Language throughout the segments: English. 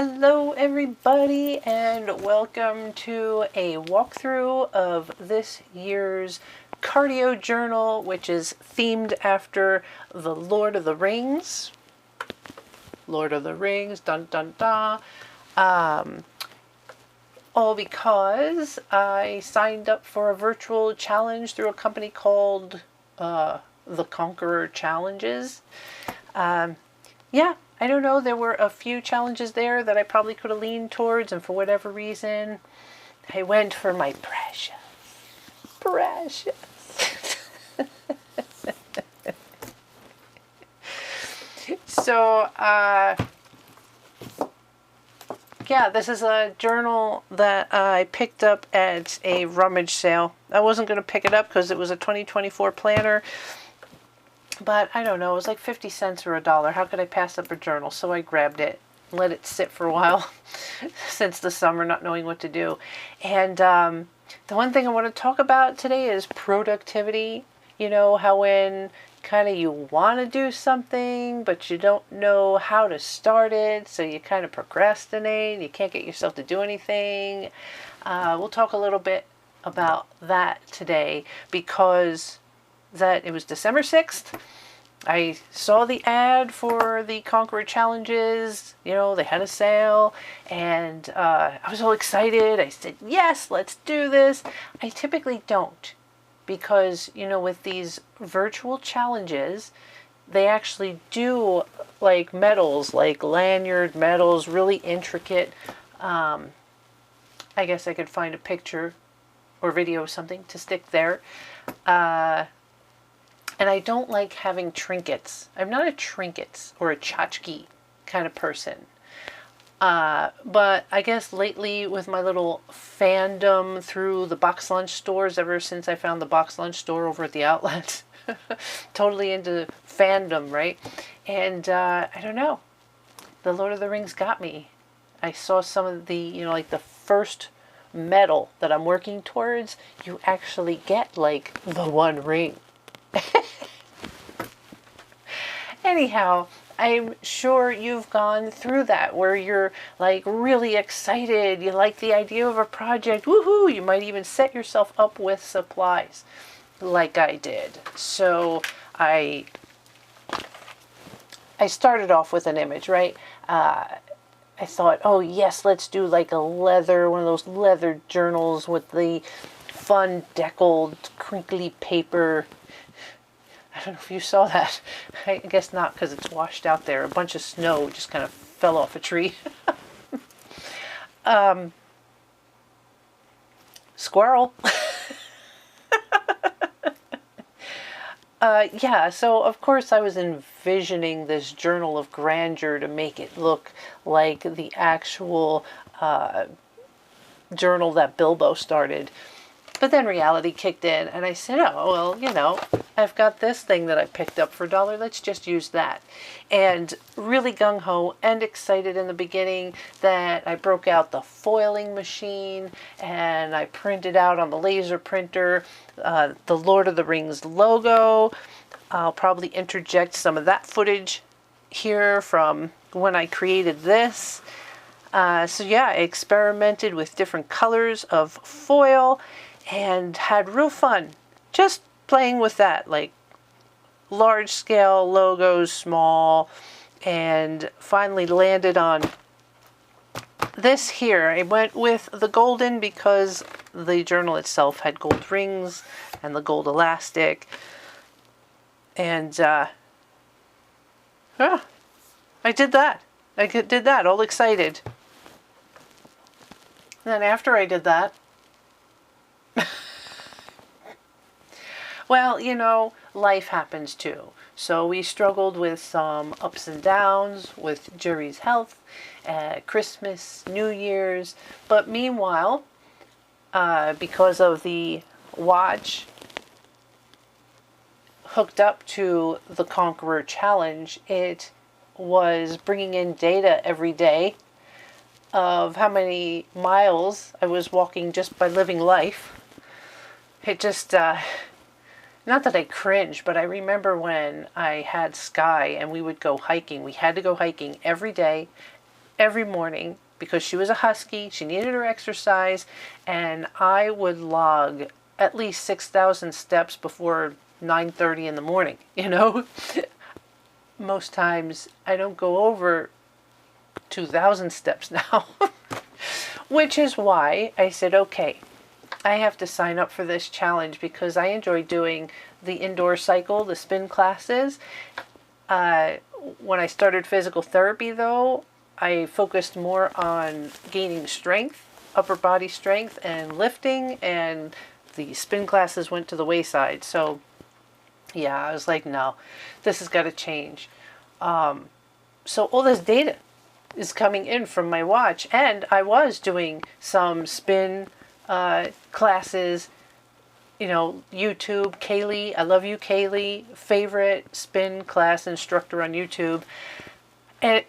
Hello everybody and welcome to a walkthrough of this year's cardio journal, which is themed after the Lord of the Rings. Lord of the Rings, dun dun dun. All because I signed up for a virtual challenge through a company called The Conqueror Challenges. Yeah, I don't know, there were a few challenges there that I probably could have leaned towards, and for whatever reason, I went for my precious. So, yeah, this is a journal that I picked up at a rummage sale. I wasn't going to pick it up because it was a 2024 planner. But I don't know, it was like 50 cents or $1. How could I pass up a journal? So I grabbed it, let it sit for a while since the summer, not knowing what to do. And the one thing I want to talk about today is productivity. You know, how when kind of you want to do something, but you don't know how to start it, so you kind of procrastinate, you can't get yourself to do anything. We'll talk a little bit about that today because it was December 6th. I saw the ad for the Conqueror Challenges. You know, they had a sale, and I was all excited. I said, yes, let's do this. I typically don't because, you know, with these virtual challenges, they actually do like medals, like lanyard medals, really intricate. I guess I could find a picture or video of something to stick there. And I don't like having trinkets. I'm not a trinkets or a tchotchke kind of person. But I guess lately with my little fandom through the box lunch stores, ever since I found the box lunch store over at the outlet, totally into fandom, right? And I don't know. The Lord of the Rings got me. I saw some of the, you know, like the first medal that I'm working towards, you actually get like the one ring. Anyhow, I'm sure you've gone through that where you're like really excited, you like the idea of a project, woohoo, you might even set yourself up with supplies like I did. So I started off with an image, right? I thought, oh yes, let's do like one of those leather journals with the fun deckled crinkly paper. I don't know if you saw that. I guess not because it's washed out there. A bunch of snow just kind of fell off a tree. Squirrel. Yeah, so of course I was envisioning this journal of grandeur to make it look like the actual journal that Bilbo started. But then reality kicked in and I said, oh, well, you know, I've got this thing that I picked up for $1. Let's just use that. And really gung-ho and excited in the beginning that I broke out the foiling machine and I printed out on the laser printer the Lord of the Rings logo. I'll probably interject some of that footage here from when I created this. So yeah, I experimented with different colors of foil and had real fun just playing with that, like large scale logos, small, and finally landed on this here. I went with the golden because the journal itself had gold rings and the gold elastic. And I did that. I did that, all excited. And then after I did that, well, you know, life happens too. So we struggled with some ups and downs with Jerry's health, Christmas, New Year's. But meanwhile, because of the watch hooked up to the Conqueror Challenge, it was bringing in data every day of how many miles I was walking just by living life. It just, not that I cringe, but I remember when I had Sky and we would go hiking. We had to go hiking every day every morning because she was a husky. She needed her exercise, and I would log at least 6,000 steps before 9:30 in the morning, you know. Most times I don't go over 2,000 steps now, which is why I said, okay, I have to sign up for this challenge because I enjoy doing the indoor cycle, the spin classes. When I started physical therapy, though, I focused more on gaining strength, upper body strength, and lifting, and the spin classes went to the wayside. So, yeah, I was like, no, this has got to change. So all this data is coming in from my watch, and I was doing some spin classes, you know, YouTube, Kaylee, I love you, Kaylee, favorite spin class instructor on YouTube. And,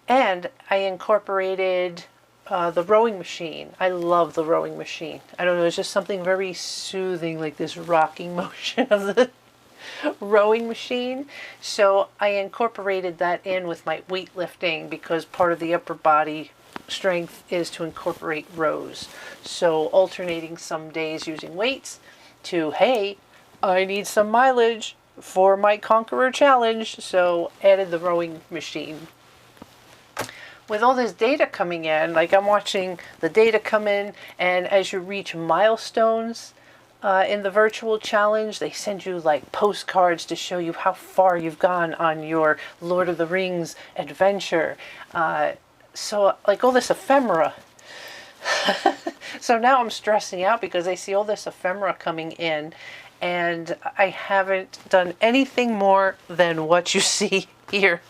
and I incorporated the rowing machine. I love the rowing machine. I don't know, it's just something very soothing, like this rocking motion of the rowing machine. So I incorporated that in with my weightlifting because part of the upper body strength is to incorporate rows. So alternating some days using weights to, hey, I need some mileage for my Conqueror challenge, so added the rowing machine. With all this data coming in, like I'm watching the data come in, and as you reach milestones in the virtual challenge, they send you like postcards to show you how far you've gone on your Lord of the Rings adventure. So like all this ephemera. So now I'm stressing out because I see all this ephemera coming in, and I haven't done anything more than what you see here.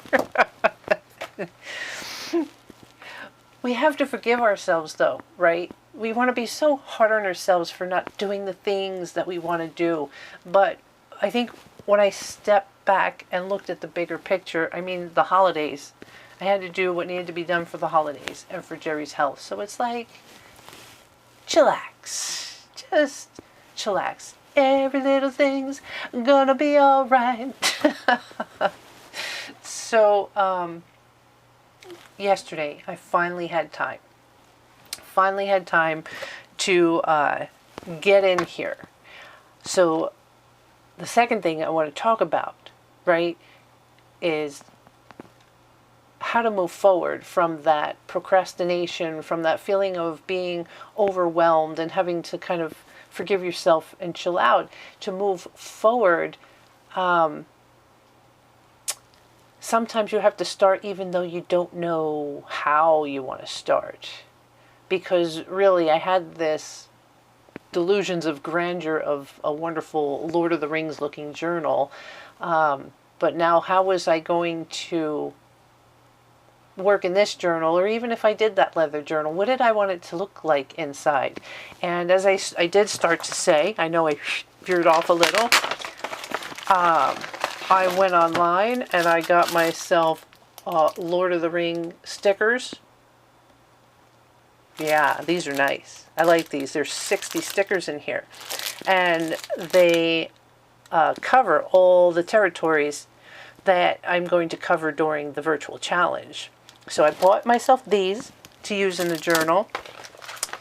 We have to forgive ourselves though, right? We want to be so hard on ourselves for not doing the things that we want to do. But I think when I stepped back and looked at the bigger picture, I mean, the holidays, I had to do what needed to be done for the holidays and for Jerry's health. So it's like, chillax. Just chillax. Every little thing's gonna be all right. So, yesterday, I finally had time. Finally had time to get in here. So, the second thing I want to talk about, right, is how to move forward from that procrastination, from that feeling of being overwhelmed and having to kind of forgive yourself and chill out, to move forward. Sometimes you have to start even though you don't know how you want to start. Because really, I had this delusions of grandeur of a wonderful Lord of the Rings looking journal. But now how was I going to work in this journal, or even if I did that leather journal, what did I want it to look like inside? And as I did start to say, I know I veered off a little, I went online and I got myself Lord of the Ring stickers. Yeah, these are nice. I like these. There's 60 stickers in here. And they cover all the territories that I'm going to cover during the virtual challenge. So I bought myself these to use in the journal.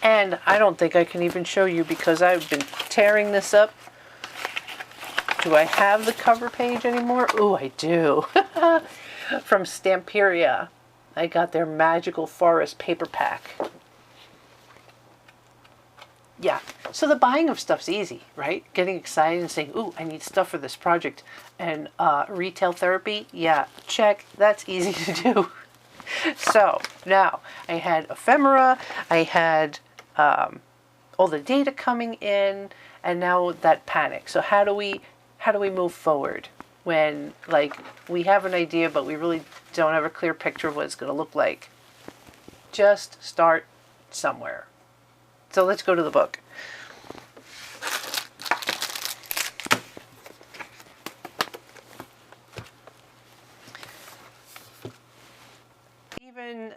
And I don't think I can even show you because I've been tearing this up. Do I have the cover page anymore? Ooh, I do. From Stamperia. I got their Magical Forest paper pack. Yeah, so the buying of stuff's easy, right? Getting excited and saying, ooh, I need stuff for this project. And retail therapy, yeah, check, that's easy to do. So now I had ephemera, I had all the data coming in, and now that panic. So how do we move forward when, like, we have an idea but we really don't have a clear picture of what it's going to look like? Just start somewhere. So let's go to the book.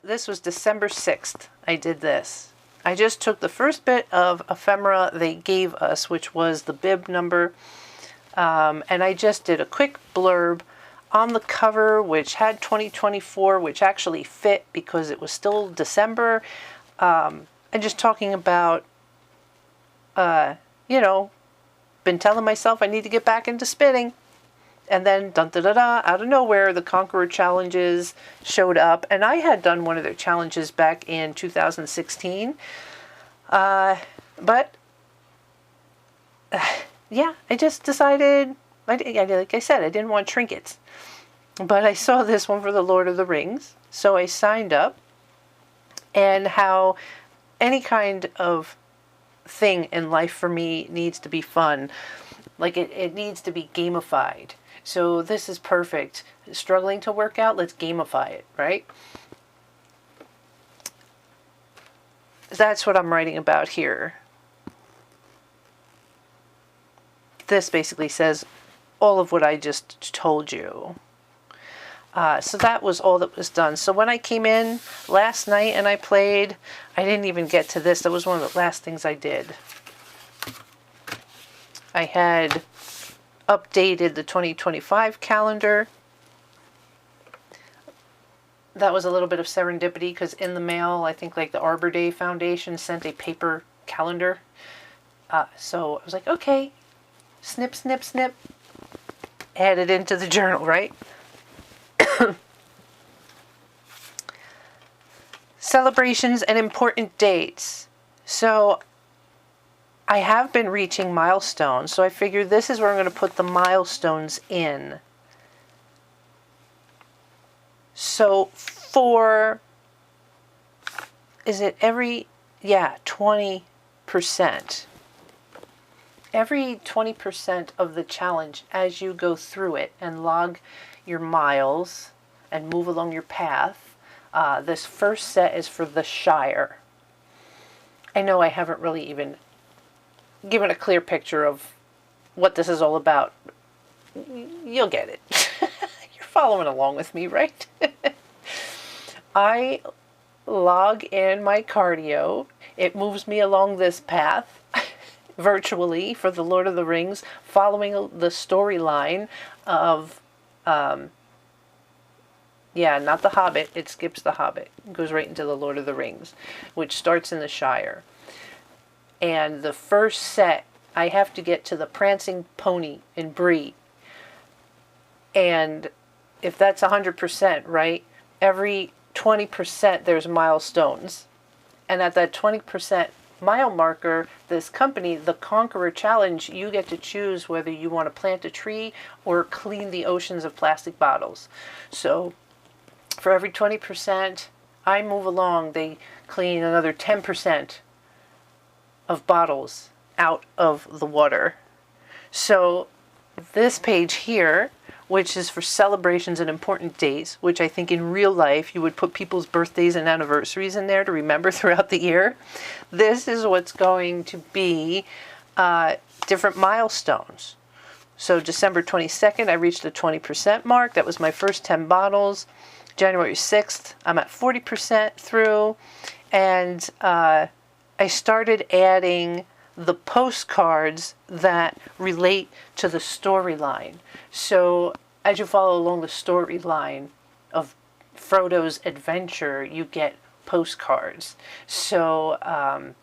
This was December 6th. I did this. I just took the first bit of ephemera they gave us, which was the bib number, and I just did a quick blurb on the cover, which had 2024, which actually fit because it was still December. And just talking about, you know, been telling myself I need to get back into spinning. And then, dun da da da, out of nowhere, the Conqueror challenges showed up. And I had done one of their challenges back in 2016. But, yeah, I just decided, like I said, I didn't want trinkets. But I saw this one for the Lord of the Rings. So I signed up. And how any kind of thing in life for me needs to be fun. Like it needs to be gamified. So this is perfect. Struggling to work out, let's gamify it, right? That's what I'm writing about here. This basically says all of what I just told you. So that was all that was done. So when I came in last night and I played, I didn't even get to this. That was one of the last things I did. I had updated the 2025 calendar. That was a little bit of serendipity because in the mail, I think like the Arbor Day Foundation sent a paper calendar. So I was like, okay, snip, snip, snip. Add it into the journal, right? Celebrations and important dates. So I have been reaching milestones, so I figured this is where I'm going to put the milestones in. So for, is it every, yeah, 20%. Every 20% of the challenge as you go through it and log your miles and move along your path. This first set is for the Shire. I know I haven't really even given a clear picture of what this is all about. You'll get it. You're following along with me, right? I log in my cardio. It moves me along this path virtually for the Lord of the Rings, following the storyline of yeah, not the Hobbit. It skips the Hobbit. It goes right into the Lord of the Rings, which starts in the Shire. And the first set, I have to get to the Prancing Pony in Bree. And if that's 100%, right, every 20% there's milestones. And at that 20% mile marker, this company, the Conqueror Challenge, you get to choose whether you want to plant a tree or clean the oceans of plastic bottles. So for every 20% I move along, they clean another 10% of bottles out of the water. So this page here, which is for celebrations and important dates, which I think in real life you would put people's birthdays and anniversaries in there to remember throughout the year. This is what's going to be different milestones. So December 22nd, I reached the 20% mark. That was my first 10 bottles. January 6th, I'm at 40% through. And I started adding the postcards that relate to the storyline. So as you follow along the storyline of Frodo's adventure, you get postcards. So,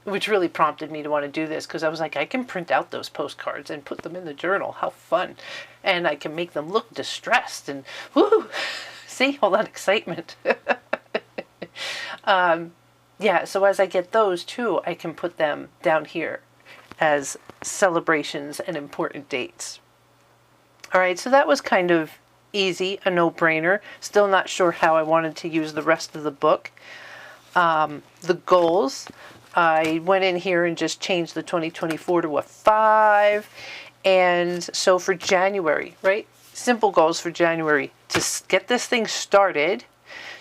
which really prompted me to want to do this, because I was like, I can print out those postcards and put them in the journal. How fun. And I can make them look distressed and woo, see all that excitement. Yeah, so as I get those too, I can put them down here as celebrations and important dates. All right, so that was kind of easy, a no-brainer. Still not sure how I wanted to use the rest of the book. The goals, I went in here and just changed the 2024 to a 5. And so for January, right? Simple goals for January. To get this thing started,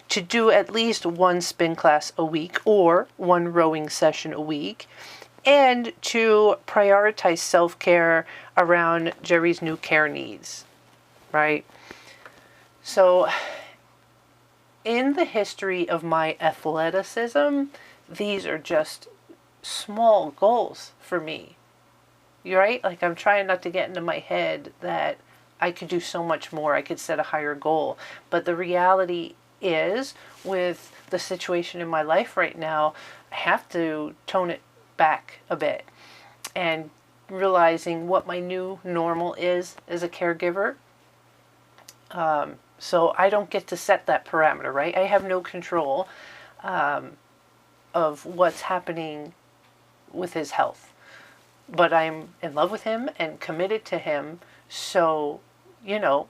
to do at least one spin class a week or one rowing session a week, and to prioritize self-care around Jerry's new care needs, right? So in the history of my athleticism, these are just small goals for me. You're right? Like, I'm trying not to get into my head that I could do so much more. I could set a higher goal. But the reality is, with the situation in my life right now, I have to tone it back a bit. And realizing what my new normal is as a caregiver. So I don't get to set that parameter, right? I have no control of what's happening with his health. But I'm in love with him and committed to him. So, you know,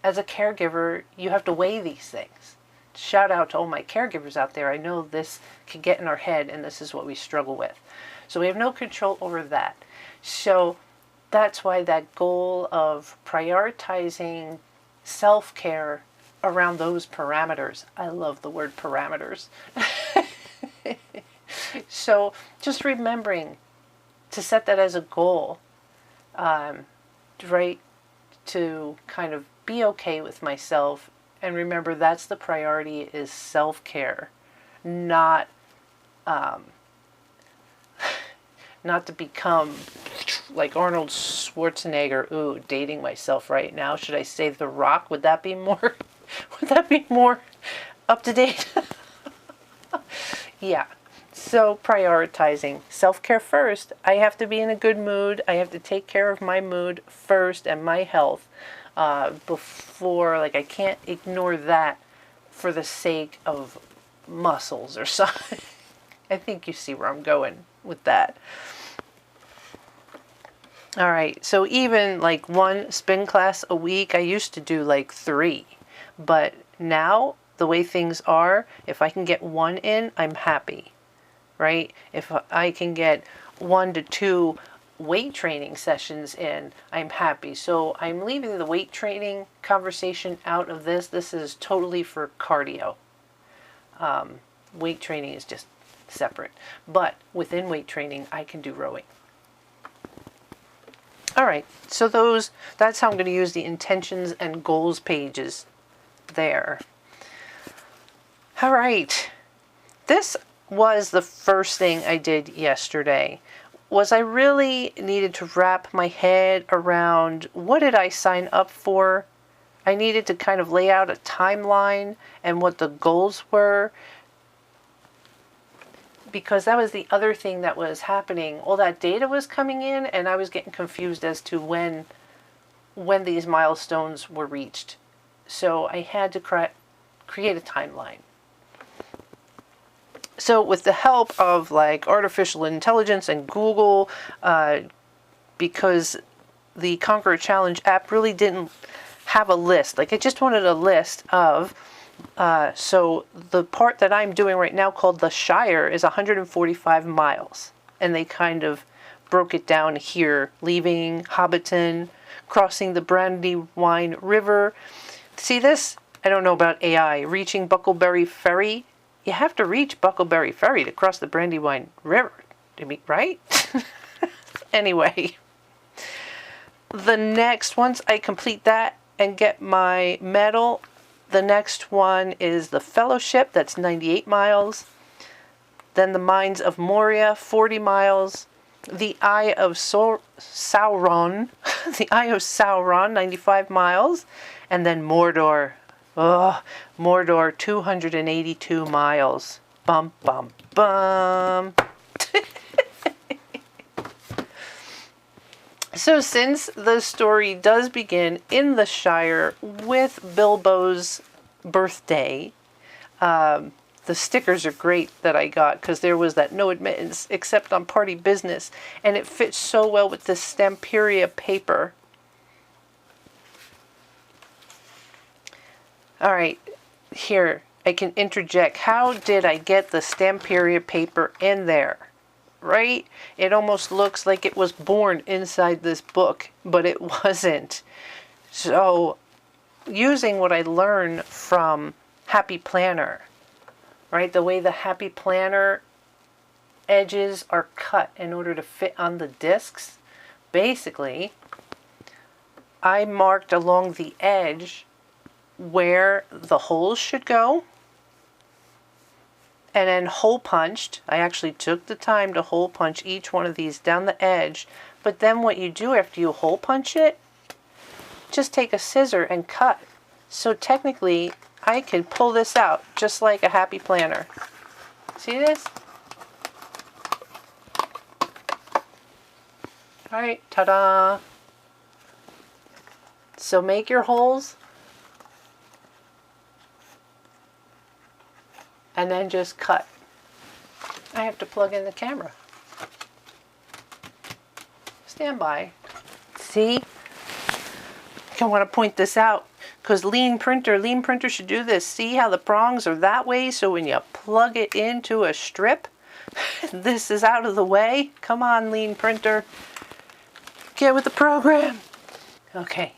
as a caregiver, you have to weigh these things. Shout out to all my caregivers out there. I know this can get in our head, and this is what we struggle with. So we have no control over that. So that's why that goal of prioritizing self-care around those parameters. I love the word parameters. So just remembering to set that as a goal, right? To kind of be okay with myself, and remember that's the priority, is self-care, not not to become like Arnold Schwarzenegger. Ooh, dating myself right now. Should I say The Rock? Would that be more? Would that be more up to date? Yeah. So prioritizing self-care first. I have to be in a good mood. I have to take care of my mood first and my health before, like, I can't ignore that for the sake of muscles or something. I think you see where I'm going with that. All right, so even like 1 spin class a week, I used to do like 3. But now, the way things are, if I can get 1 in, I'm happy, right? If I can get 1 to 2 weight training sessions in, I'm happy. So I'm leaving the weight training conversation out of this. This is totally for cardio. Weight training is just separate. But within weight training, I can do rowing. All right, so that's how I'm going to use the intentions and goals pages there. All right, this was the first thing I did yesterday. Was I really needed to wrap my head around what did I sign up for? I needed to kind of lay out a timeline and what the goals were, because that was the other thing that was happening. All that data was coming in, and I was getting confused as to when these milestones were reached. So I had to create a timeline. So with the help of like artificial intelligence and Google, because the Conqueror Challenge app really didn't have a list. Like, I just wanted a list of, so the part that I'm doing right now called the Shire is 145 miles. And they kind of broke it down here, leaving Hobbiton, crossing the Brandywine River. See this? I don't know about AI. Reaching Bucklebury Ferry. You have to reach Bucklebury Ferry to cross the Brandywine River. I mean, right? Anyway, the next, once I complete that and get my medal, the next one is the Fellowship. That's 98 miles. Then the Mines of Moria, 40 miles. The Eye of Sauron, the Eye of Sauron, 95 miles. And then Mordor. Oh, Mordor, 282 miles. Bum, bum, bum. So since the story does begin in the Shire with Bilbo's birthday, the stickers are great that I got, because there was that no admittance except on party business, and it fits so well with this Stamperia paper. All right, here, I can interject. How did I get the Stamperia paper in there? Right? It almost looks like it was born inside this book, but it wasn't. So, using what I learned from Happy Planner, right? The way the Happy Planner edges are cut in order to fit on the discs. Basically, I marked along the edge where the holes should go, and then hole punched. I actually took the time to hole punch each one of these down the edge. But then what you do after you hole punch it, just take a scissor and cut. So technically, I can pull this out just like a happy planner. See this? All right, ta-da! So make your holes and then just cut. I have to plug in the camera. Stand by. See? I want to point this out because lean printer should do this. See how the prongs are that way? So when you plug it into a strip, this is out of the way. Come on, lean printer. Get with the program. Okay.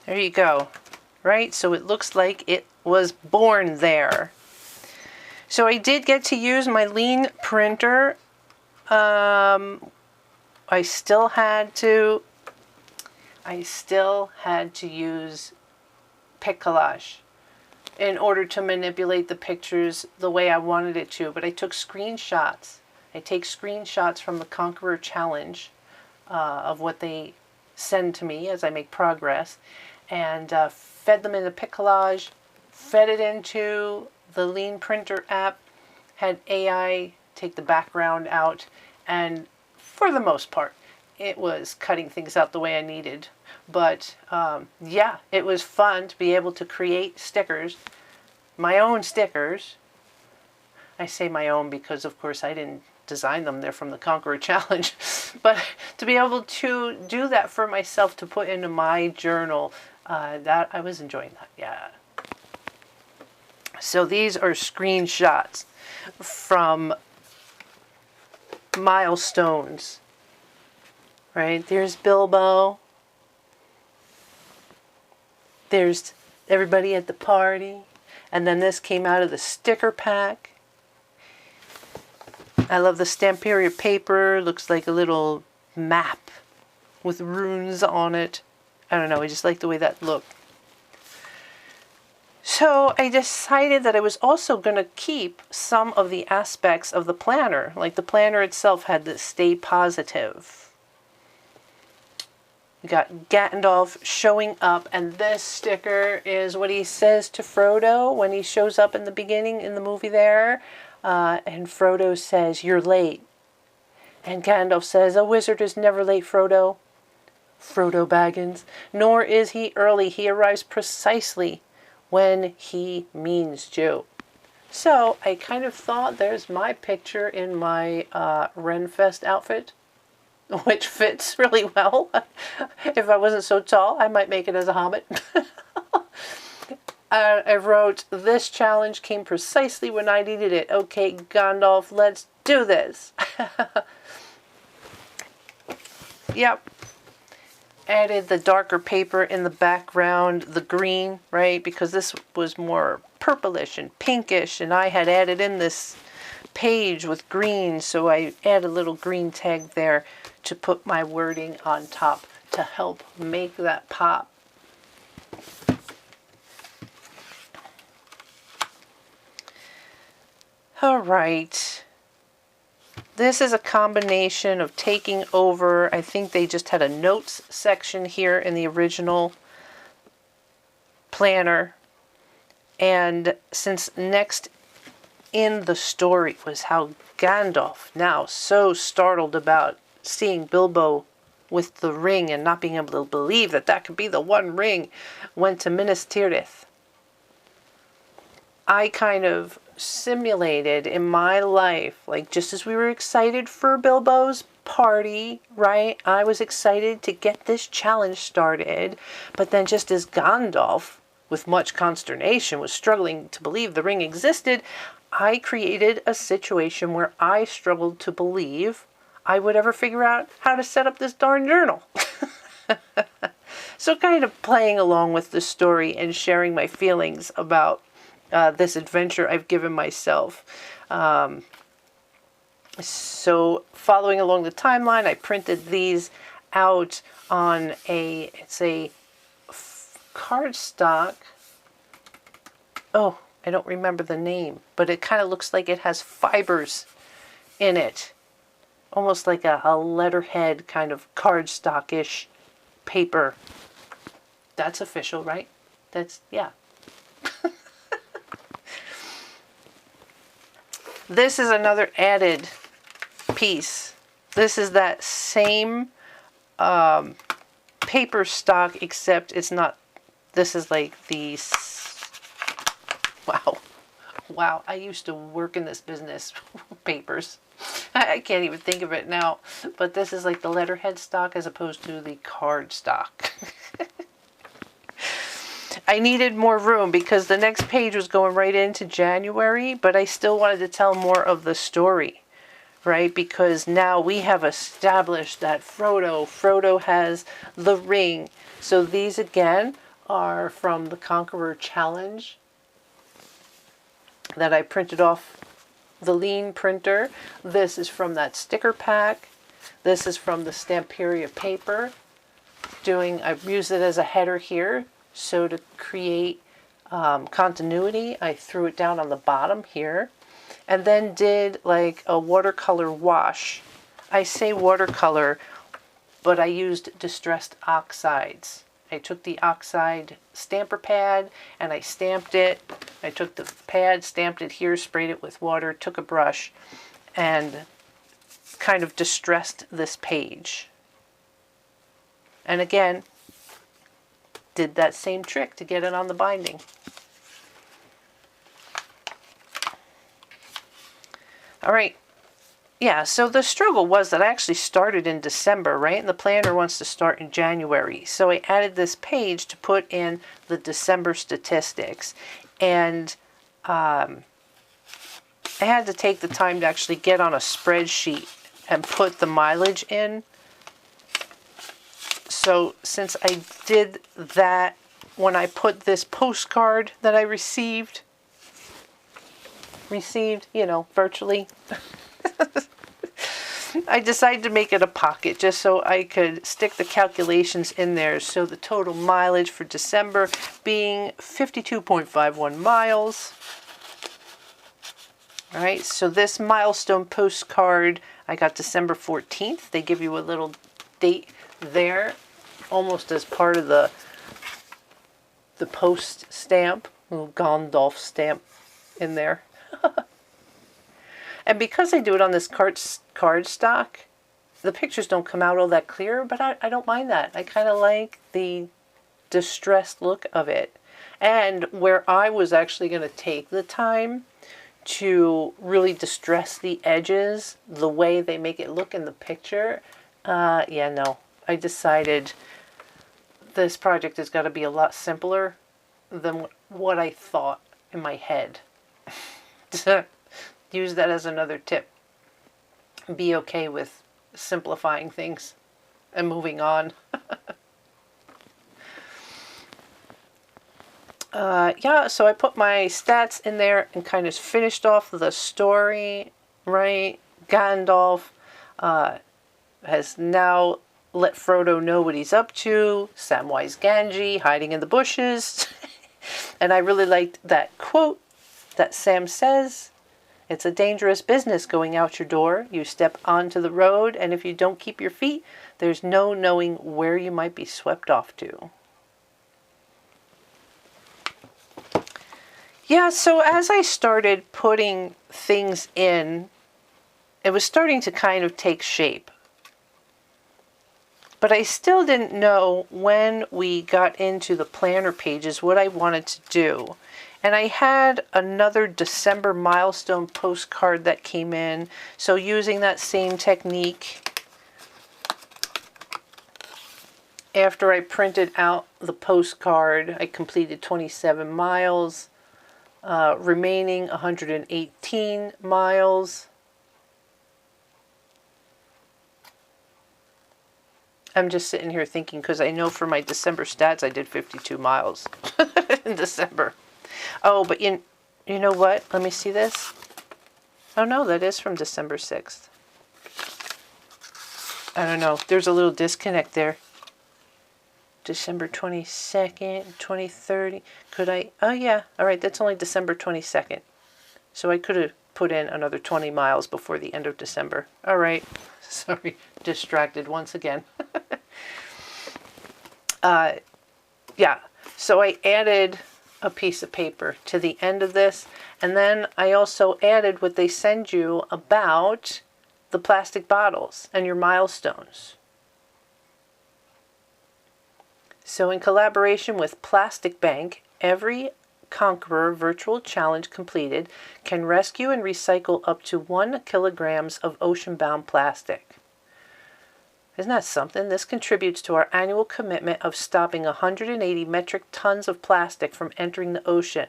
There you go. Right? So it looks like it was born there. So I did get to use my lean printer. I still had to use Pic Collage in order to manipulate the pictures the way I wanted it to. But I took screenshots. I take screenshots from the Conqueror Challenge of what they send to me as I make progress, and fed them into Pic Collage, fed it into the Lean Printer app, had AI take the background out, and for the most part, it was cutting things out the way I needed. But yeah, it was fun to be able to create stickers, my own stickers. I say my own because, of course, I didn't design them. They're from the Conqueror Challenge. But to be able to do that for myself, to put into my journal, that I was enjoying that. Yeah. So these are screenshots from milestones. Right? There's Bilbo. There's everybody at the party. And then this came out of the sticker pack. I love the Stamperia paper. Looks like a little map with runes on it. I don't know, I just like the way that looked. So I decided that I was also going to keep some of the aspects of the planner. Like the planner itself had the stay positive. You got Gandalf showing up, and this sticker is what he says to Frodo when he shows up in the beginning in the movie there. And Frodo says, "You're late." And Gandalf says, "A wizard is never late, Frodo." Frodo Baggins. Nor is he early. He arrives precisely when he means to. So I kind of thought there's my picture in my Renfest outfit, which fits really well. If I wasn't so tall, I might make it as a hobbit. I wrote, "This challenge came precisely when I needed it. Okay, Gandalf, let's do this." Yep. Added the darker paper in the background, the green, right? Because this was more purplish and pinkish, and I had added in this page with green, so I add a little green tag there to put my wording on top to help make that pop. All right. This is a combination of taking over, I think they just had a notes section here in the original planner. And since next in the story was how Gandalf, now so startled about seeing Bilbo with the ring and not being able to believe that that could be the one ring, went to Minas Tirith. I kind of simulated in my life, like just as we were excited for Bilbo's party, right? I was excited to get this challenge started, but then just as Gandalf, with much consternation, was struggling to believe the ring existed, I created a situation where I struggled to believe I would ever figure out how to set up this darn journal. So kind of playing along with the story and sharing my feelings about this adventure I've given myself. So following along the timeline, I printed these out on it's a cardstock Oh, I don't remember the name, but it kind of looks like it has fibers in it. Almost like a letterhead kind of cardstock-ish paper. That's official, right? That's, yeah. This is another added piece. This is that same paper stock, except it's not, this is like these, wow. Wow, I used to work in this business, papers. I can't even think of it now, but this is like the letterhead stock as opposed to the card stock. I needed more room because the next page was going right into January, but I still wanted to tell more of the story, right? Because now we have established that Frodo has the ring. So these again are from the Conqueror Challenge that I printed off the lean printer. This is from that sticker pack. This is from the Stamperia paper. I've used it as a header here. So to create continuity, I threw it down on the bottom here. And then did like a watercolor wash. I say watercolor, but I used distressed oxides. I took the oxide stamper pad and I stamped it. I took the pad, stamped it here, sprayed it with water, took a brush, and kind of distressed this page. And again, did that same trick to get it on the binding. All right. Yeah, so the struggle was that I actually started in December, right? And the planner wants to start in January. So I added this page to put in the December statistics. And I had to take the time to actually get on a spreadsheet and put the mileage in. So since I did that when I put this postcard that I received, you know, virtually, I decided to make it a pocket just so I could stick the calculations in there. So the total mileage for December being 52.51 miles. All right, so this milestone postcard, I got December 14th. They give you a little date there, almost as part of the post stamp, little Gandalf stamp in there. And because I do it on this card stock, the pictures don't come out all that clear, but I don't mind that. I kind of like the distressed look of it. And where I was actually going to take the time to really distress the edges the way they make it look in the picture, yeah, no. I decided this project has got to be a lot simpler than what I thought in my head. Use that as another tip. Be okay with simplifying things and moving on. Yeah, so I put my stats in there and kind of finished off the story, right? Gandalf has now let Frodo know what he's up to. Samwise Gamgee hiding in the bushes. And I really liked that quote that Sam says. It's a dangerous business going out your door. You step onto the road, and if you don't keep your feet, there's no knowing where you might be swept off to. Yeah, so as I started putting things in, it was starting to kind of take shape. But I still didn't know when we got into the planner pages what I wanted to do. And I had another December milestone postcard that came in. So using that same technique, after I printed out the postcard, I completed 27 miles, remaining 118 miles. I'm just sitting here thinking, because I know for my December stats I did 52 miles in December. Oh, but you know what? Let me see this. Oh no, that is from December 6th. I don't know. There's a little disconnect there. December 22nd, 2030. Could I? Oh, yeah. All right. That's only December 22nd. So I could have put in another 20 miles before the end of December. All right. Sorry. Distracted once again. Yeah. So I added a piece of paper to the end of this. And then I also added what they send you about the plastic bottles and your milestones. So in collaboration with Plastic Bank, every Conqueror virtual challenge completed can rescue and recycle up to 1 kilograms of ocean-bound plastic. Isn't that something? This contributes to our annual commitment of stopping 180 metric tons of plastic from entering the ocean.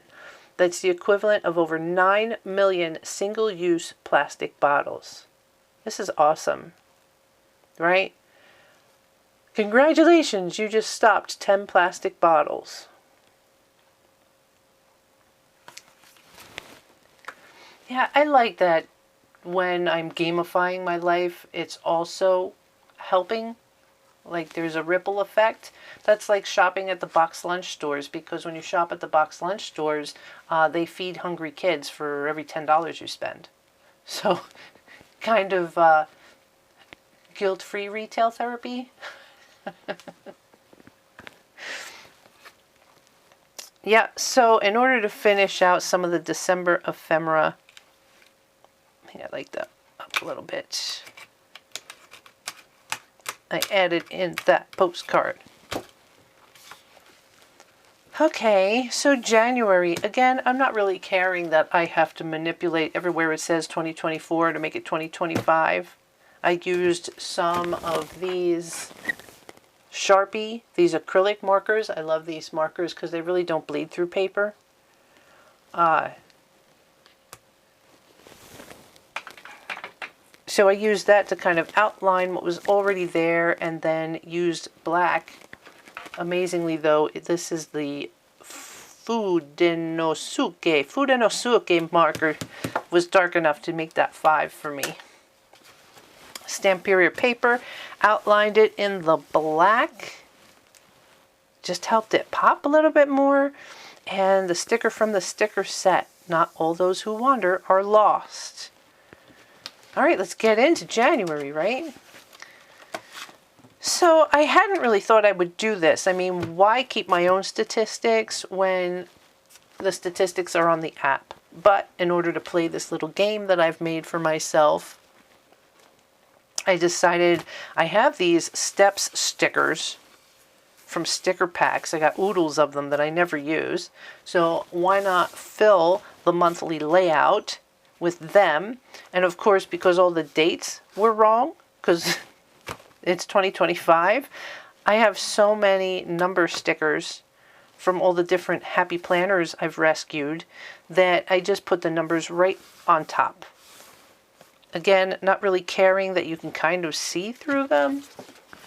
That's the equivalent of over 9 million single-use plastic bottles. This is awesome, right? Congratulations, you just stopped 10 plastic bottles. Yeah, I like that when I'm gamifying my life, it's also helping. Like there's a ripple effect. That's like shopping at the box lunch stores, because when you shop at the box lunch stores, they feed hungry kids for every $10 you spend. So kind of guilt-free retail therapy. Yeah, so in order to finish out some of the December ephemera, I think I'd like that up a little bit. I added in that postcard. Okay, so January. Again, I'm not really caring that I have to manipulate everywhere it says 2024 to make it 2025. I used some of these Sharpie, these acrylic markers. I love these markers because they really don't bleed through paper. So I used that to kind of outline what was already there, and then used black. Amazingly though, this is the Fudenosuke marker. Was dark enough to make that 5 for me. Stamperior paper, outlined it in the black. Just helped it pop a little bit more. And the sticker from the sticker set. Not all those who wander are lost. All right, let's get into January, right? So I hadn't really thought I would do this. I mean, why keep my own statistics when the statistics are on the app? But in order to play this little game that I've made for myself, I decided I have these steps stickers from sticker packs. I got oodles of them that I never use. So why not fill the monthly layout with them? And of course, because all the dates were wrong, because it's 2025, I have so many number stickers from all the different happy planners I've rescued that I just put the numbers right on top. Again, not really caring that you can kind of see through them,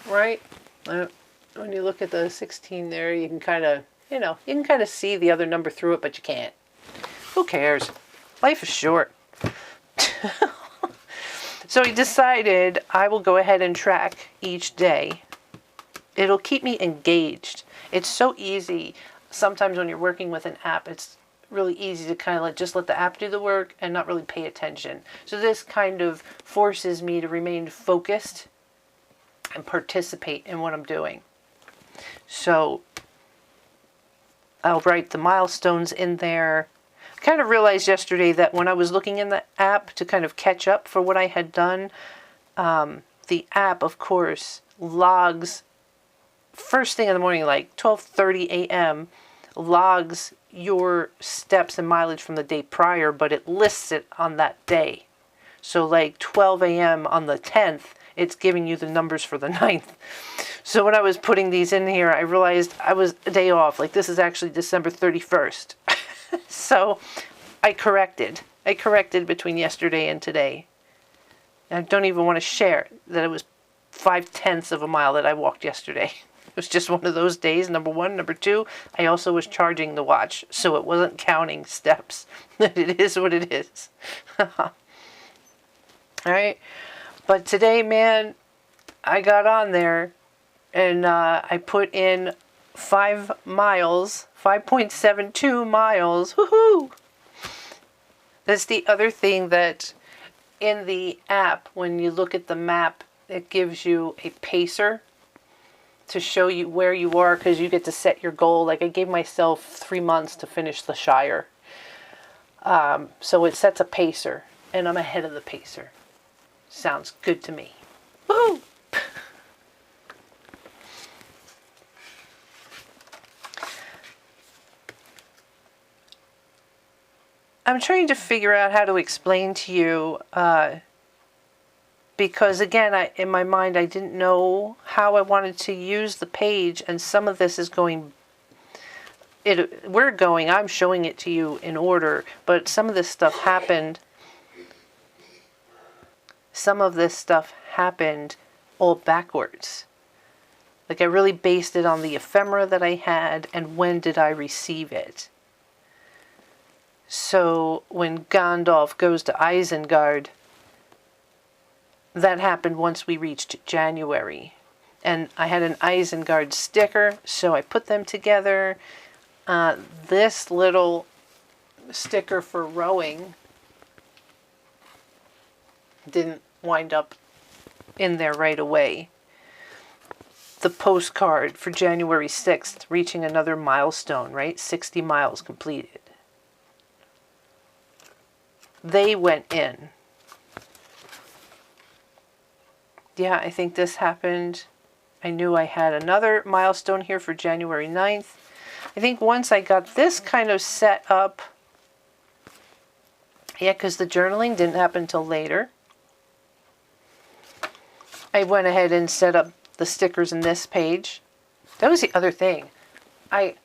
right? When you look at the 16 there, you can kind of, you can kind of see the other number through it, but you can't. Who cares? Life is short. So I decided I will go ahead and track each day. It'll keep me engaged. It's so easy. Sometimes when you're working with an app, it's really easy to kind of just let the app do the work and not really pay attention. So this kind of forces me to remain focused and participate in what I'm doing. So I'll write the milestones in there. I kind of realized yesterday that when I was looking in the app to kind of catch up for what I had done, the app, of course, logs first thing in the morning, like 12:30 a.m., logs your steps and mileage from the day prior, but it lists it on that day. So like 12 a.m. on the 10th, it's giving you the numbers for the 9th. So when I was putting these in here, I realized I was a day off. Like this is actually December 31st. So I corrected between yesterday and today. And I don't even want to share that it was 0.5 of a mile that I walked yesterday. It was just one of those days, number one. Number two, I also was charging the watch, so it wasn't counting steps. It is what it is. All right. But today, man, I got on there and I put in 5 miles, 5.72 miles. Woohoo! That's the other thing that in the app, when you look at the map, it gives you a pacer to show you where you are, because you get to set your goal. Like I gave myself 3 months to finish the Shire. So it sets a pacer, and I'm ahead of the pacer. Sounds good to me. Woohoo! I'm trying to figure out how to explain to you, because again, in my mind, I didn't know how I wanted to use the page, and some of this is going, I'm showing it to you in order, but some of this stuff happened all backwards. Like I really based it on the ephemera that I had and when did I receive it. So when Gandalf goes to Isengard, that happened once we reached January. And I had an Isengard sticker, so I put them together. This little sticker for rowing didn't wind up in there right away. The postcard for January 6th, reaching another milestone, right? 60 miles completed. They went in. Yeah, I think this happened. I knew I had another milestone here for January 9th. I think once I got this kind of set up, yeah, because the journaling didn't happen until later. I went ahead and set up the stickers in this page. That was the other thing.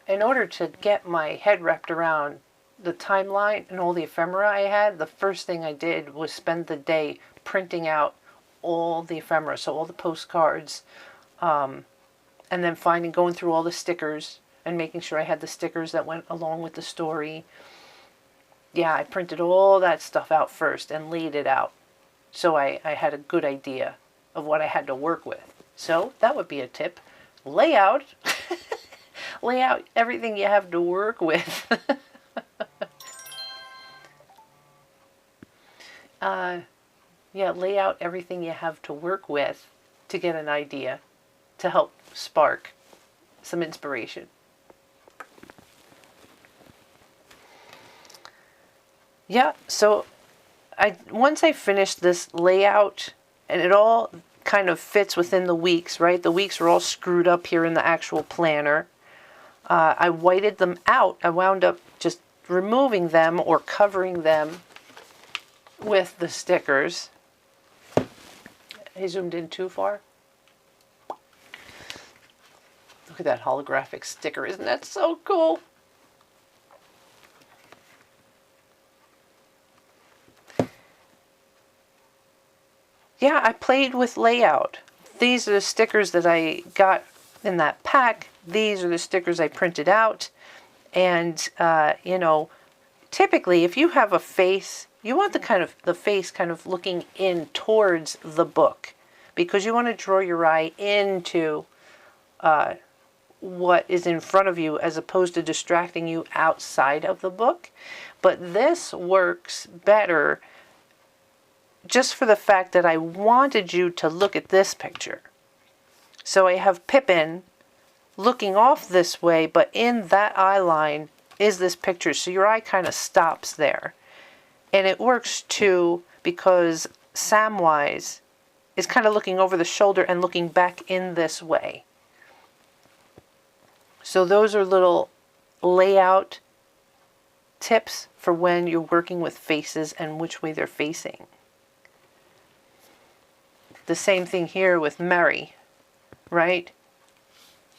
In order to get my head wrapped around the timeline and all the ephemera I had, the first thing I did was spend the day printing out all the ephemera, so all the postcards, and then going through all the stickers and making sure I had the stickers that went along with the story. Yeah, I printed all that stuff out first and laid it out, so I had a good idea of what I had to work with. So that would be a tip. Lay out everything you have to work with. Yeah, lay out everything you have to work with to get an idea, to help spark some inspiration. Yeah, so once I finished this layout, and it all kind of fits within the weeks, right? The weeks are all screwed up here in the actual planner. I whited them out. I wound up just removing them or covering them with the stickers. I zoomed in too far. Look at that holographic sticker. Isn't that so cool? Yeah, I played with layout. These are the stickers that I got in that pack. These are the stickers I printed out. And, you know, typically if you have a face, you want the face kind of looking in towards the book, because you want to draw your eye into what is in front of you as opposed to distracting you outside of the book. But this works better just for the fact that I wanted you to look at this picture. So I have Pippin looking off this way, but in that eye line is this picture. So your eye kind of stops there. And it works too because Samwise is kind of looking over the shoulder and looking back in this way. So those are little layout tips for when you're working with faces and which way they're facing. The same thing here with Mary, right?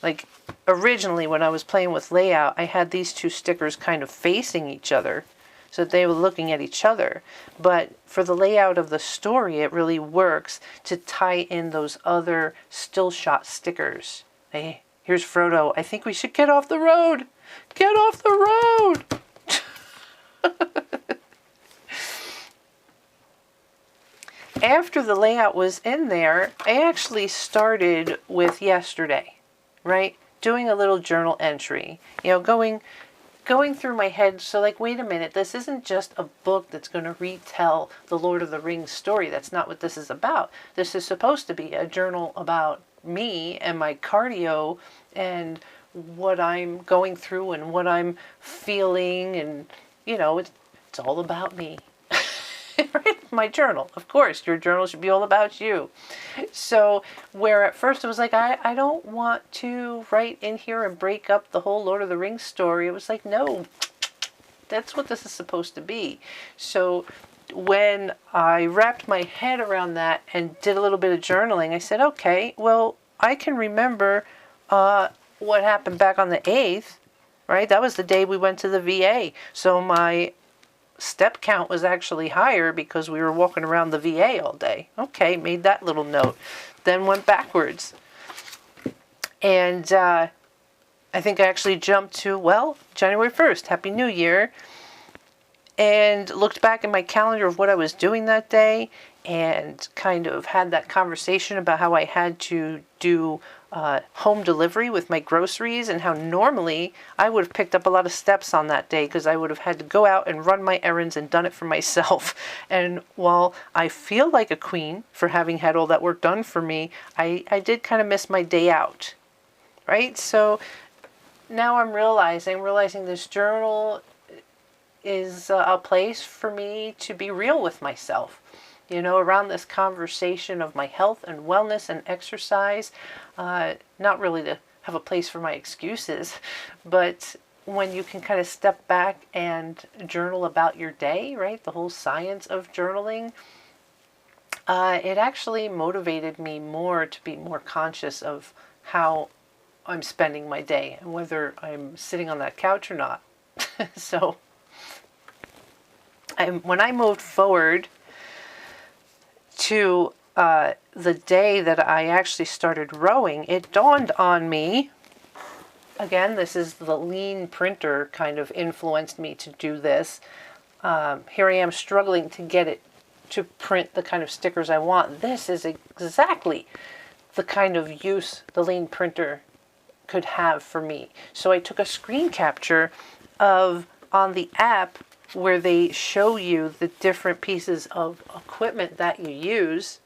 Like originally when I was playing with layout, I had these two stickers kind of facing each other so that they were looking at each other. But for the layout of the story, it really works to tie in those other still shot stickers. Hey, here's Frodo. I think we should get off the road. Get off the road. After the layout was in there, I actually started with yesterday, right? doing a little journal entry, you know, going through my head. So like, wait a minute, this isn't just a book that's going to retell the Lord of the Rings story. That's not what this is about. This is supposed to be a journal about me and my cardio and what I'm going through and what I'm feeling. And, you know, it's all about me. Right? My journal. Of course, your journal should be all about you. So where at first it was like, I don't want to write in here and break up the whole Lord of the Rings story. It was like, no, that's what this is supposed to be. So when I wrapped my head around that and did a little bit of journaling, I said, okay, well, I can remember what happened back on the 8th, right? That was the day we went to the VA. So my step count was actually higher because we were walking around the VA all day. Okay, made that little note. Then went backwards. And I think I actually jumped to, well, January 1st, Happy New Year. And looked back in my calendar of what I was doing that day and kind of had that conversation about how I had to do home delivery with my groceries and how normally I would have picked up a lot of steps on that day because I would have had to go out and run my errands and done it for myself. And while I feel like a queen for having had all that work done for me, I did kind of miss my day out, right? So now I'm realizing this journal is a place for me to be real with myself. You know, around this conversation of my health and wellness and exercise, not really to have a place for my excuses, but when you can kind of step back and journal about your day, right? The whole science of journaling, it actually motivated me more to be more conscious of how I'm spending my day and whether I'm sitting on that couch or not. So when I moved forward to the day that I actually started rowing, it dawned on me, again, this is the lean printer kind of influenced me to do this. Here I am struggling to get it to print the kind of stickers I want. This is exactly the kind of use the lean printer could have for me. So I took a screen capture of on the app where they show you the different pieces of equipment that you use,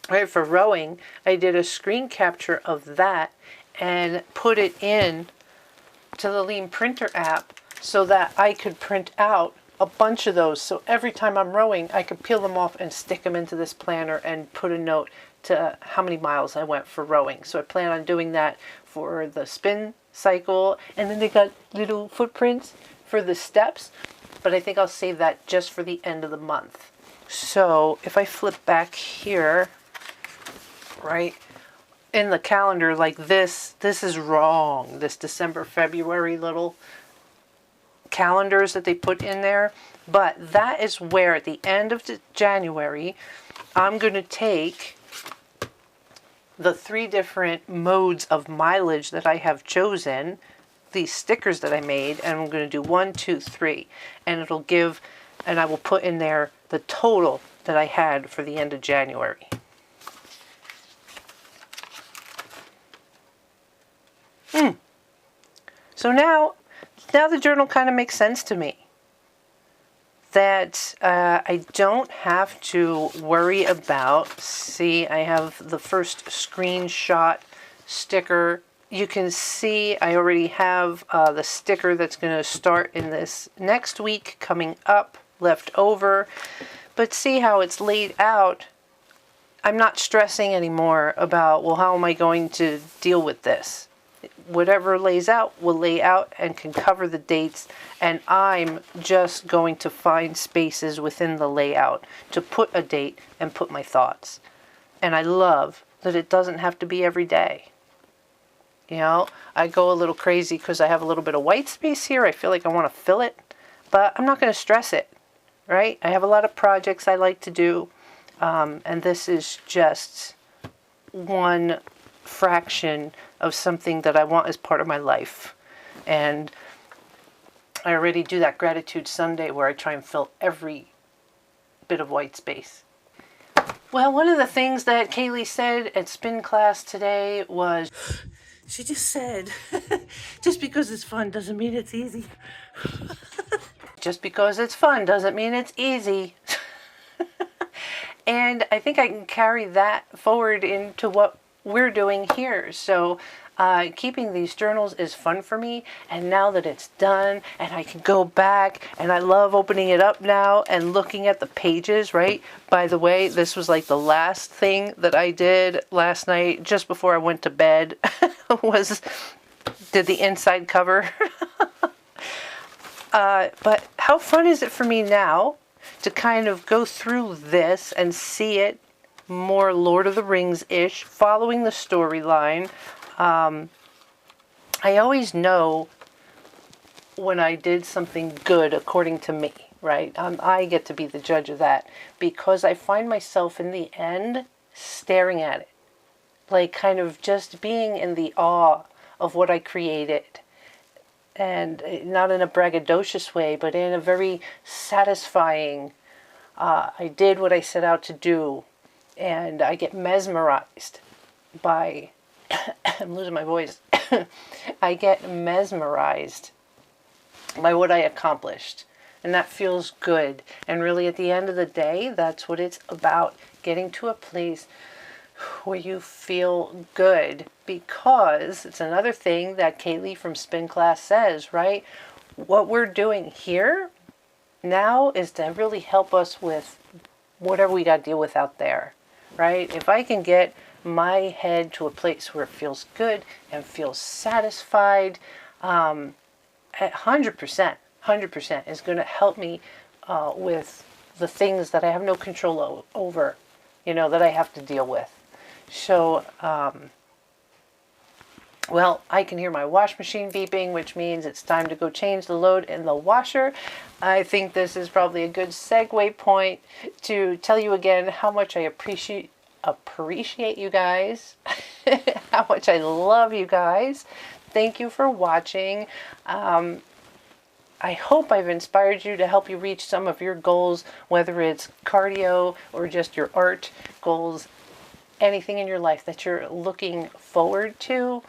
right, for rowing. I did a screen capture of that and put it in to the Lean Printer app so that I could print out a bunch of those. So every time I'm rowing, I could peel them off and stick them into this planner and put a note to how many miles I went for rowing. So I plan on doing that for the spin cycle. And then they got little footprints for the steps. But I think I'll save that just for the end of the month. So if I flip back here, right, in the calendar like this is wrong. This December, February little calendars that they put in there. But that is where at the end of January, I'm going to take the 3 different modes of mileage that I have chosen, these stickers that I made, and I'm going to do 1, 2, 3, and it'll give, and I will put in there the total that I had for the end of January. So now the journal kind of makes sense to me. That I don't have to worry about. See, I have the first screenshot sticker. You can see I already have the sticker that's going to start in this next week coming up, left over. But see how it's laid out. I'm not stressing anymore about, well, how am I going to deal with this? Whatever lays out will lay out and can cover the dates, and I'm just going to find spaces within the layout to put a date and put my thoughts. And I love that it doesn't have to be every day. You know, I go a little crazy because I have a little bit of white space here. I feel like I want to fill it, but I'm not going to stress it, right? I have a lot of projects I like to do, and this is just one fraction of something that I want as part of my life. And I already do that Gratitude Sunday where I try and fill every bit of white space. Well, one of the things that Kaylee said at spin class today was, She just said, just because it's fun doesn't mean it's easy. Just because it's fun doesn't mean it's easy. And I think I can carry that forward into what we're doing here. So keeping these journals is fun for me. And now that it's done and I can go back, and I love opening it up now and looking at the pages, right? By the way, this was like the last thing that I did last night just before I went to bed was did the inside cover. But how fun is it for me now to kind of go through this and see it more Lord of the Rings-ish, following the storyline. I always know when I did something good according to me, right? I get to be the judge of that because I find myself in the end staring at it, like kind of just being in the awe of what I created. And not in a braggadocious way, but in a very satisfying, I did what I set out to do. And I get mesmerized by, I'm losing my voice. I get mesmerized by what I accomplished. And that feels good. And really at the end of the day, that's what it's about. Getting to a place where you feel good, because it's another thing that Kaylee from Spin Class says, right? What we're doing here now is to really help us with whatever we got to deal with out there, right? If I can get my head to a place where it feels good and feels satisfied, 100% is going to help me with the things that I have no control over, that I have to deal with. So, well, I can hear my wash machine beeping, which means it's time to go change the load in the washer. I think this is probably a good segue point to tell you again how much I appreciate you guys, how much I love you guys. Thank you for watching. I hope I've inspired you to help you reach some of your goals, whether it's cardio or just your art goals. Anything in your life that you're looking forward to.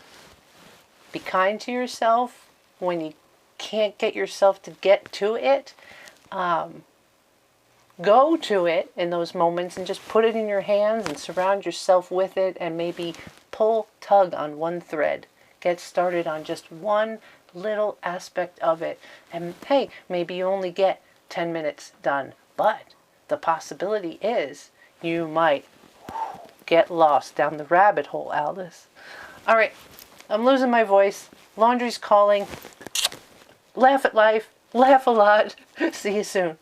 Be kind to yourself when you can't get yourself to get to it. Go to it in those moments and just put it in your hands and surround yourself with it, and maybe tug on one thread. Get started on just one little aspect of it. And hey, maybe you only get 10 minutes done, but the possibility is you might get lost down the rabbit hole, Aldous. All right, I'm losing my voice. Laundry's calling. Laugh at life. Laugh a lot. See you soon.